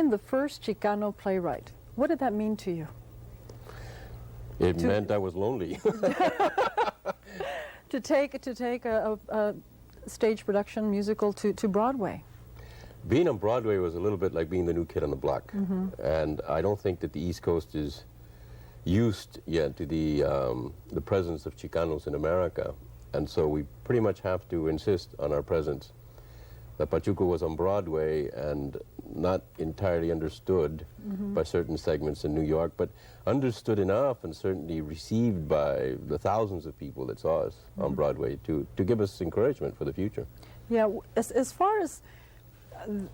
became the first Chicano playwright. What did that mean to you? It meant I was lonely. To take a stage production musical to Broadway. Being on Broadway was a little bit like being the new kid on the block. And I don't think that the East Coast is used yet to the presence of Chicanos in America. And so we pretty much have to insist on our presence. The Pachuco was on Broadway and not entirely understood by certain segments in New York, but understood enough and certainly received by the thousands of people that saw us on Broadway to give us encouragement for the future. Yeah, as far as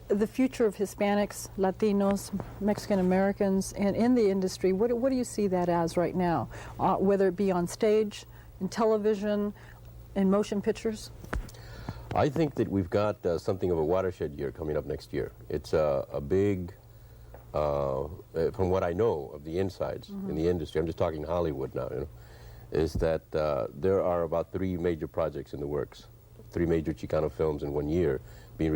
the future of Hispanics, Latinos, Mexican Americans, and in the industry, what do you see that as right now? Whether it be on stage, in television, in motion pictures? I think that we've got something of a watershed year coming up next year. It's a big, from what I know of the insides in the industry, I'm just talking Hollywood now, you know, is that there are about 3 major projects in the works, 3 major Chicano films in 1 year being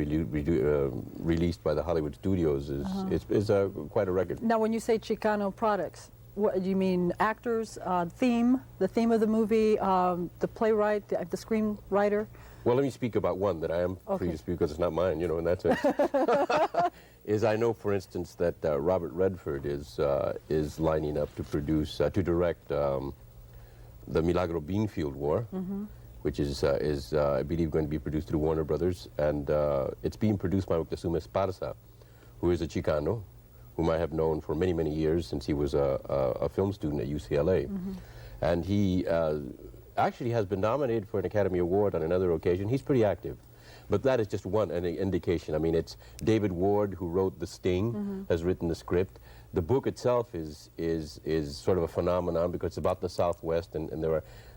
released by the Hollywood studios is quite a record. Now, when you say Chicano products, what do you mean? Actors, the theme of the movie, the playwright, the screenwriter? Well, let me speak about one that I am free to speak because it's not mine, you know, in that sense. Is I know, for instance, that Robert Redford is lining up to produce, to direct the Milagro Beanfield War, which is I believe, going to be produced through Warner Brothers, and it's being produced by Moctezuma Esparza, who is a Chicano, whom I have known for many, many years since he was a film student at UCLA. And he actually has been nominated for an Academy Award on another occasion. He's pretty active. But that is just one indication. I mean, it's David Ward, who wrote The Sting, has written the script. The book itself is sort of a phenomenon because it's about the Southwest, and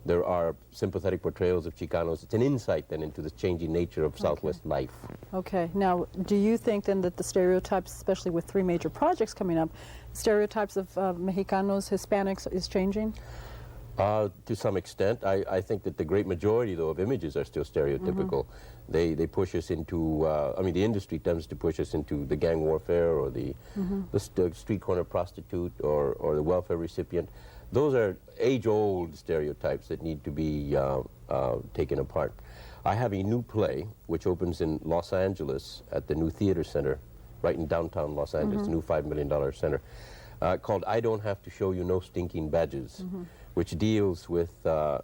there are sympathetic portrayals of Chicanos. It's an insight then into the changing nature of Southwest life. Okay. Now, do you think then that the stereotypes, especially with 3 major projects coming up, stereotypes of Mexicanos, Hispanics is changing? To some extent. I think that the great majority, though, of images are still stereotypical. They push us into, I mean, the industry tends to push us into the gang warfare or the street corner prostitute or the welfare recipient. Those are age-old stereotypes that need to be taken apart. I have a new play which opens in Los Angeles at the new theater center, right in downtown Los Angeles, the new $5 million center, called I Don't Have to Show You No Stinking Badges, which deals with the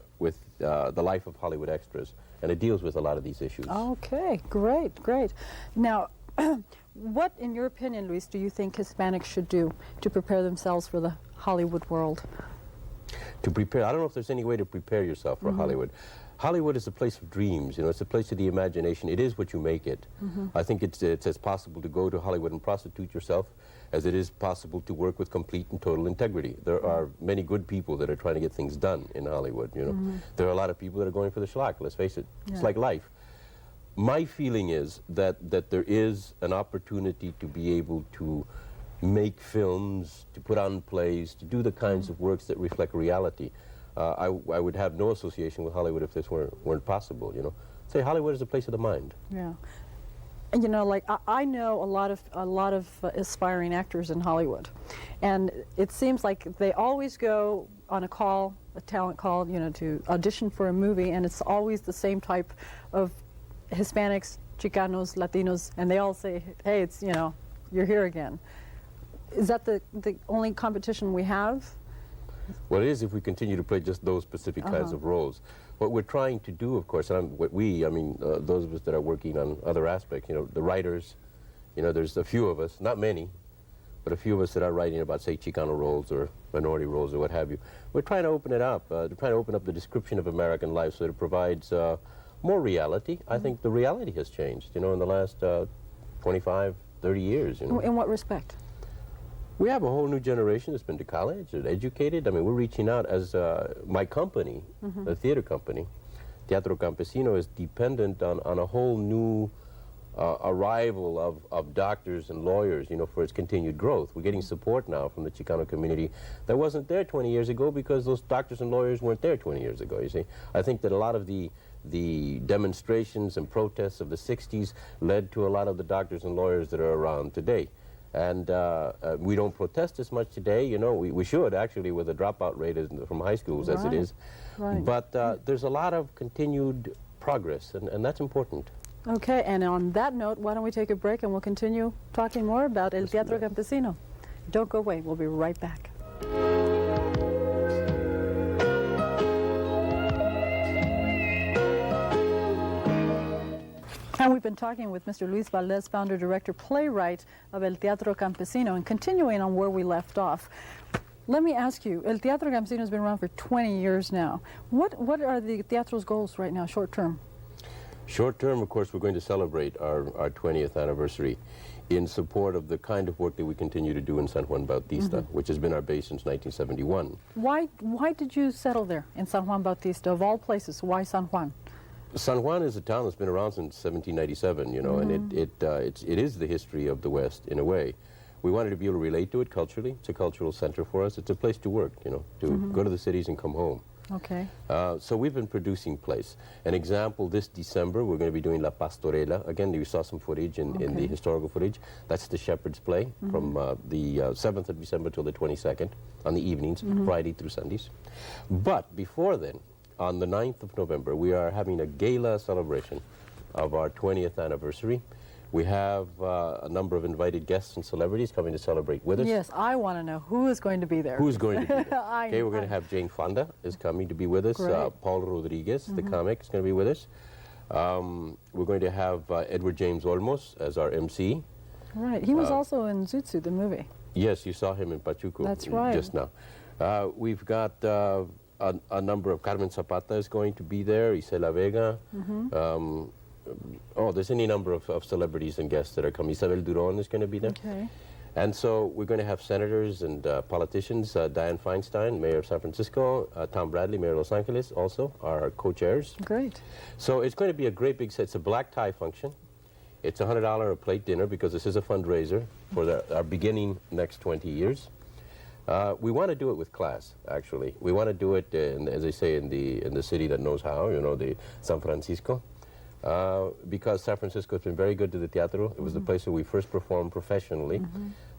life of Hollywood extras, and it deals with a lot of these issues. Okay, great, great. Now, what, in your opinion, Luis, do you think Hispanics should do to prepare themselves for the Hollywood world? To prepare, I don't know if there's any way to prepare yourself for Hollywood. Hollywood is a place of dreams, you know, it's a place of the imagination. It is what you make it. I think it's as possible to go to Hollywood and prostitute yourself as it is possible to work with complete and total integrity. There are many good people that are trying to get things done in Hollywood, you know. There are a lot of people that are going for the schlock, let's face it. It's like life. My feeling is that there is an opportunity to be able to make films, to put on plays, to do the kinds of works that reflect reality. I would have no association with Hollywood if this weren't possible, you know. Say Hollywood is a place of the mind. Yeah. And you know, like I know a lot of aspiring actors in Hollywood, and it seems like they always go on a talent call, you know, to audition for a movie, and it's always the same type of Hispanics, Chicanos, Latinos, and they all say, hey, it's, you know, you're here again. Is that the only competition we have? Well, it is if we continue to play just those specific kinds of roles. What we're trying to do, of course, and I mean, those of us that are working on other aspects, you know, the writers, you know, there's a few of us, not many, but a few of us that are writing about, say, Chicano roles or minority roles or what have you. We're trying to open it up. We're trying to open up the description of American life so that it provides more reality. I think the reality has changed, you know, in the last 25, 30 years. You know. In what respect? We have a whole new generation that's been to college, that's educated. I mean, we're reaching out as my company, the theater company, Teatro Campesino, is dependent on a whole new arrival of doctors and lawyers, you know, for its continued growth. We're getting support now from the Chicano community that wasn't there 20 years ago because those doctors and lawyers weren't there 20 years ago, you see. I think that a lot of the demonstrations and protests of the 60s led to a lot of the doctors and lawyers that are around today. And we don't protest as much today, you know. We should, actually, with the dropout rate from high schools as it is. Right. But there's a lot of continued progress, and that's important. Okay, and on that note, why don't we take a break and we'll continue talking more about El Teatro Campesino. Don't go away. We'll be right back. And we've been talking with Mr. Luis Valdez, founder, director, playwright of El Teatro Campesino, and continuing on where we left off. Let me ask you, El Teatro Campesino has been around for 20 years now. What are the Teatro's goals right now, short term? Short term, of course, we're going to celebrate our 20th anniversary in support of the kind of work that we continue to do in San Juan Bautista, which has been our base since 1971. Why did you settle there in San Juan Bautista, of all places? Why San Juan? San Juan is a town that's been around since 1797, you know, and it is the history of the West in a way. We wanted to be able to relate to it culturally. It's a cultural center for us. It's a place to work, you know, to go to the cities and come home. Okay. So we've been producing plays. An example, this December, we're going to be doing La Pastorela. Again, you saw some footage in the historical footage. That's the Shepherd's Play from the 7th of December till the 22nd on the evenings, Friday through Sundays. But before then, on the 9th of November, we are having a gala celebration of our 20th anniversary. We have a number of invited guests and celebrities coming to celebrate with us. Yes, I want to know who is going to be there. Who's going to be there? Okay, we're going to have Jane Fonda is coming to be with us. Paul Rodriguez, the comic, is going to be with us. We're going to have Edward James Olmos as our MC. Right. He was also in Zoot Suit, the movie. Yes, you saw him in Pachuco. That's right. Just now. We've got a number of Carmen Zapata is going to be there, Isela Vega. There's any number of celebrities and guests that are coming. Isabel Duron is going to be there. Okay. And so we're going to have senators and politicians, Dianne Feinstein, Mayor of San Francisco, Tom Bradley, Mayor of Los Angeles, also our co-chairs. Great. So it's going to be a great big set. It's a black tie function. It's $100 a plate dinner because this is a fundraiser for our beginning next 20 years. We want to do it with class, actually. We want to do it, as they say, in the city that knows how, you know, the San Francisco. Because San Francisco has been very good to the teatro. It was the place where we first performed professionally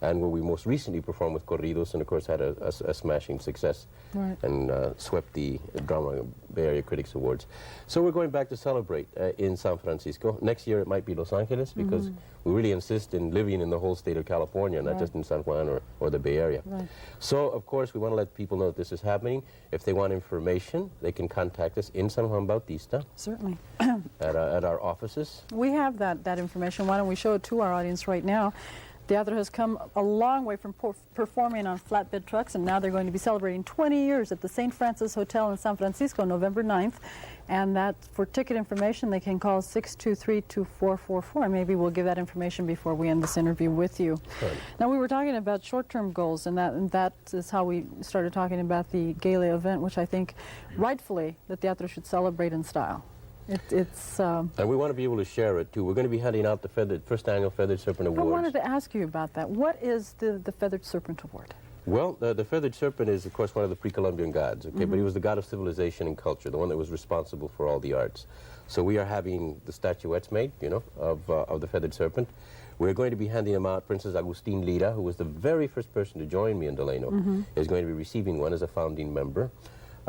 and where we most recently performed with corridos and, of course, had a smashing success and swept the Drama Bay Area Critics Awards. So we're going back to celebrate in San Francisco. Next year it might be Los Angeles because we really insist in living in the whole state of California, not just in San Juan or the Bay Area. So, of course, we want to let people know that this is happening. If they want information, they can contact us in San Juan Bautista. Certainly. At our offices. We have that information. Why don't we show it to our audience right now? Teatro has come a long way from performing on flatbed trucks, and now they're going to be celebrating 20 years at the St. Francis Hotel in San Francisco, November 9th. And that, for ticket information, they can call 623-2444. Maybe we'll give that information before we end this interview with you. Right. Now, we were talking about short-term goals, and that is how we started talking about the gala event, which I think, rightfully, the Teatro should celebrate in style. And we want to be able to share it, too. We're going to be handing out the first annual Feathered Serpent Awards. I wanted to ask you about that. What is the Feathered Serpent Award? Well, the Feathered Serpent is, of course, one of the pre-Columbian gods, okay? But he was the god of civilization and culture, the one that was responsible for all the arts. So we are having the statuettes made, you know, of the Feathered Serpent. We're going to be handing them out. Princess Agustin Lira, who was the very first person to join me in Delano, is going to be receiving one as a founding member.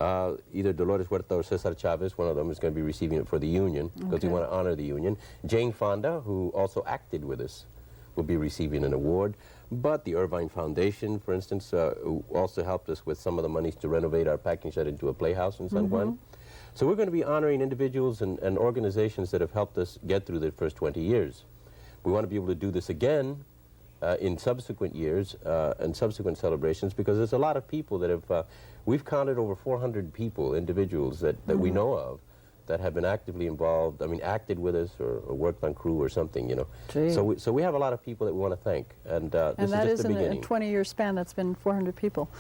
Either Dolores Huerta or Cesar Chavez, one of them is going to be receiving it for the Union, because we want to honor the Union. Jane Fonda, who also acted with us, will be receiving an award. But the Irvine Foundation, for instance, who also helped us with some of the monies to renovate our packing shed into a playhouse in San Juan. So we're going to be honoring individuals and organizations that have helped us get through the first 20 years. We want to be able to do this again in subsequent years and subsequent celebrations, because there's a lot of people that have, we've counted over 400 people, individuals that we know of, that have been actively involved, I mean, acted with us or worked on crew or something, you know. So we have a lot of people that we want to thank, and this is just the beginning. In a 20-year span, that's been 400 people.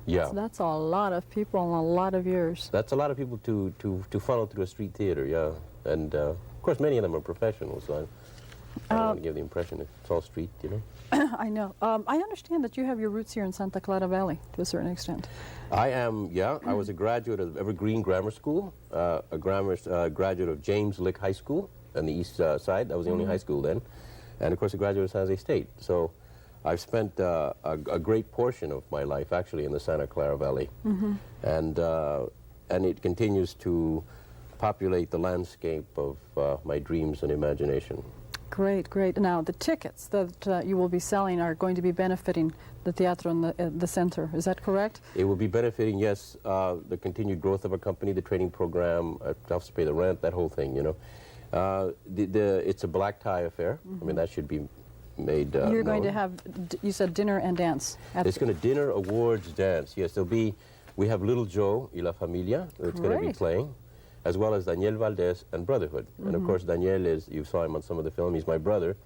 Yeah. So that's a lot of people in a lot of years. That's a lot of people to funnel through a street theater, yeah. And, of course, many of them are professionals, so I don't want to give the impression it's all street, you know. I know. I understand that you have your roots here in Santa Clara Valley, to a certain extent. I am, yeah. I was a graduate of Evergreen Grammar School, a graduate of James Lick High School on the east side. That was the only high school then. And, of course, a graduate of San Jose State. So I've spent a great portion of my life actually in the Santa Clara Valley, and it continues to populate the landscape of my dreams and imagination. Great, great. Now, the tickets that you will be selling are going to be benefiting the Teatro and the center. Is that correct? It will be benefiting, yes, the continued growth of our company, the training program, helps to pay the rent, that whole thing, you know. It's a black tie affair. I mean, that should be made You're going to known. have, you said dinner and dance. It's going to dinner, awards, dance. Yes, we have Little Joe y la Familia that's going to be Great. playing, as well as Daniel Valdez and Brotherhood. And of course, Daniel you saw him on some of the film, he's my brother,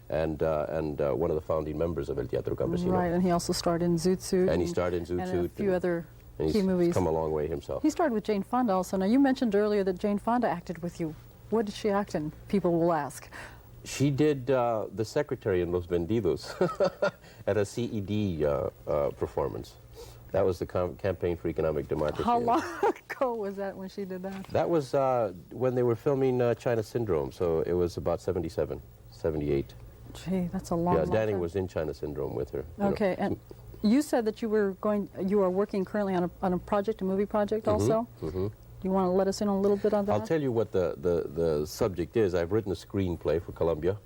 and one of the founding members of El Teatro Campesino. Right, and he also starred in Zoot Suit. And he starred in Zoot and Suit. a few other and key he's movies. come a long way himself. He starred with Jane Fonda also. Now, you mentioned earlier that Jane Fonda acted with you. What did she act in? People will ask. She did the secretary in Los Banditos at a CED performance. That was the Campaign for Economic Democracy. How long ago was that when she did that? That was when they were filming China Syndrome, so it was about 77, 78. Gee, that's a long, Yeah, long Danny time. was in China Syndrome with her. you know. Okay, and you said that you are working currently on a project, a movie project also? You want to let us in on a little bit on that? I'll tell you what the subject is. I've written a screenplay for Columbia.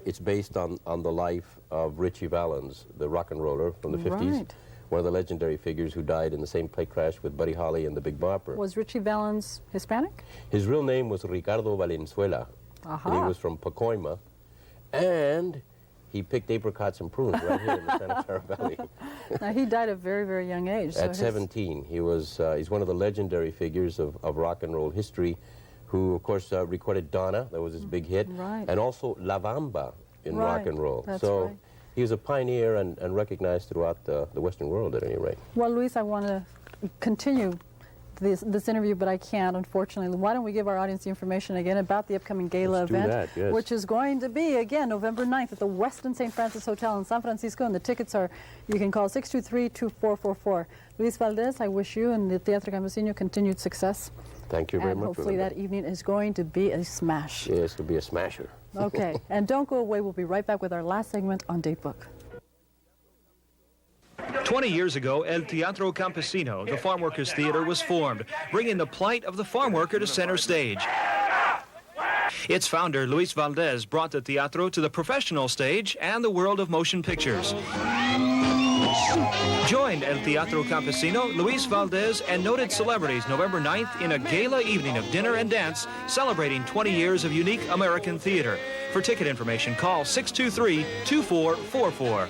It's based on the life of Richie Valens, the rock and roller from the 50s. Right. One of the legendary figures who died in the same plane crash with Buddy Holly and the Big Bopper. Was Richie Valens Hispanic? His real name was Ricardo Valenzuela, and he Aha. was from Pacoima, and he picked apricots and prunes right here in the Santa Clara Valley. Now, he died at a very, very young age. so At his- 17, he's one of the legendary figures of rock and roll history, who of course recorded Donna, that was his big hit, Right. and also La Bamba in Right, rock and roll. that's so right. he was a pioneer and recognized throughout the Western world at any rate. Well, Luis, I want to continue this interview, but I can't, unfortunately. Why don't we give our audience the information again about the upcoming gala Let's do event, that, yes. which is going to be, again, November 9th at the Westin St. Francis Hotel in San Francisco, and the tickets are, you can call 623-2444. Luis Valdez, I wish you and the Teatro Campesino continued success. Thank you very And much. hopefully Remember. that evening is going to be a smash. Yes, it'll be a smasher. Okay, and don't go away. We'll be right back with our last segment on Datebook. 20 years ago, El Teatro Campesino, the farm workers' theater, was formed, bringing the plight of the farm worker to center stage. Its founder, Luis Valdez, brought the teatro to the professional stage and the world of motion pictures. Join El Teatro Campesino, Luis Valdez, and noted celebrities November 9th in a gala evening of dinner and dance celebrating 20 years of unique American theater. For ticket information, call 623-2444.